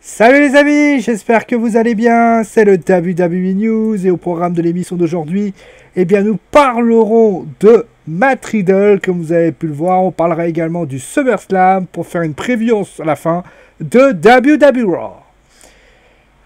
Salut les amis, j'espère que vous allez bien, c'est le WWE News et au programme de l'émission d'aujourd'hui, eh bien nous parlerons de Matt Riddle, comme vous avez pu le voir, on parlera également du SummerSlam pour faire une preview à la fin de WWE Raw.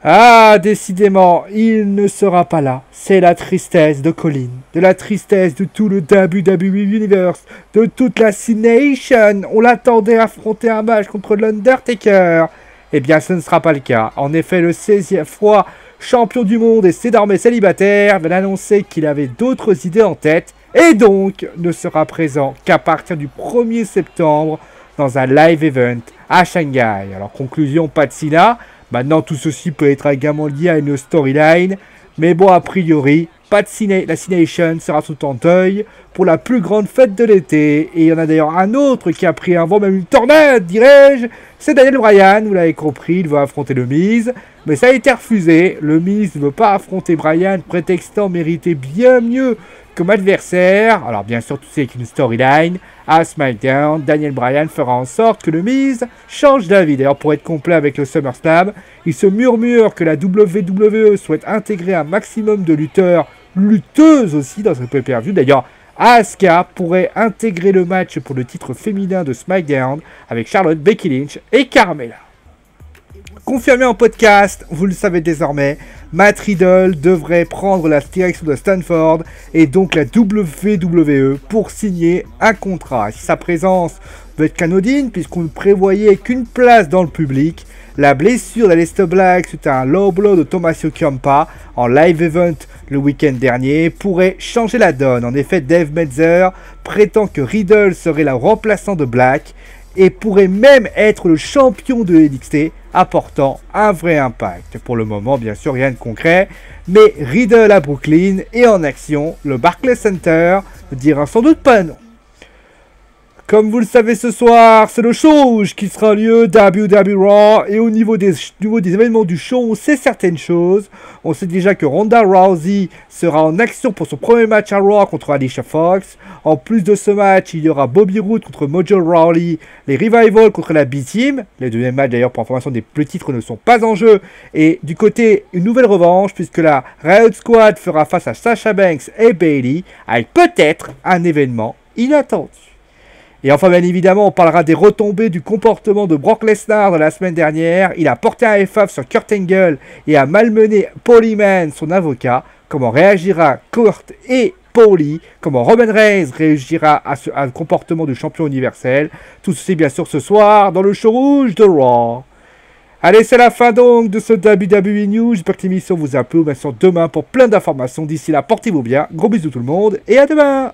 Ah, décidément, il ne sera pas là, c'est la tristesse de Colin, de la tristesse de tout le WWE Universe, de toute la C-Nation, on l'attendait affronter un match contre l'Undertaker. Eh bien, ce ne sera pas le cas. En effet, le 16e fois champion du monde et désormais célibataire vient d'annoncer qu'il avait d'autres idées en tête et donc ne sera présent qu'à partir du 1er septembre dans un live event à Shanghai. Alors, conclusion, pas de Cena. Maintenant, tout ceci peut être également lié à une storyline. Mais bon, a priori, pas de la C-Nation sera tout en deuil pour la plus grande fête de l'été. Et il y en a d'ailleurs un autre qui a pris un vent, même une tornade, dirais-je. C'est Daniel Bryan, vous l'avez compris, il va affronter le Miz. Mais ça a été refusé. Le Miz ne veut pas affronter Bryan, prétextant mériter bien mieux comme adversaire. Alors bien sûr, tout ça avec une storyline. À SmackDown, Daniel Bryan fera en sorte que le Miz change d'avis. D'ailleurs, pour être complet avec le SummerSlam, il se murmure que la WWE souhaite intégrer un maximum de lutteuses aussi dans ce pay-per-view. D'ailleurs, Asuka pourrait intégrer le match pour le titre féminin de SmackDown avec Charlotte, Becky Lynch et Carmella. Confirmé en podcast, vous le savez désormais, Matt Riddle devrait prendre la direction de Stanford et donc la WWE pour signer un contrat. Si sa présence veut être canodine, puisqu'on ne prévoyait qu'une place dans le public, la blessure d'Aleister Black suite à un low blow de Tommaso Ciampa en live event le week-end dernier pourrait changer la donne. En effet, Dave Meltzer prétend que Riddle serait le remplaçant de Black et pourrait même être le champion de NXT, apportant un vrai impact. Pour le moment, bien sûr, rien de concret, mais Riddle à Brooklyn et en action, le Barclays Center ne dira sans doute pas non. Comme vous le savez ce soir, c'est le show qui sera lieu WWE Raw. Et au niveau des événements du show, on sait certaines choses. On sait déjà que Ronda Rousey sera en action pour son premier match à Raw contre Alicia Fox. En plus de ce match, il y aura Bobby Roode contre Mojo Rawley, les Revival contre la B-Team. Les deuxièmes matchs d'ailleurs, pour information, le titre ne sont pas en jeu. Et du côté, une nouvelle revanche, puisque la Riot Squad fera face à Sasha Banks et Bayley, avec peut-être un événement inattendu. Et enfin, bien évidemment, on parlera des retombées du comportement de Brock Lesnar de la semaine dernière. Il a porté un FF sur Kurt Angle et a malmené Paulie Mann, son avocat. Comment réagira Kurt et Paulie? Comment Roman Reigns réagira à ce comportement du champion universel? Tout ceci, bien sûr, ce soir dans le show rouge de Raw. Allez, c'est la fin donc de ce WWE News. J'espère que l'émission vous a plu. Bien sûr, demain pour plein d'informations. D'ici là, portez-vous bien. Gros bisous tout le monde et à demain!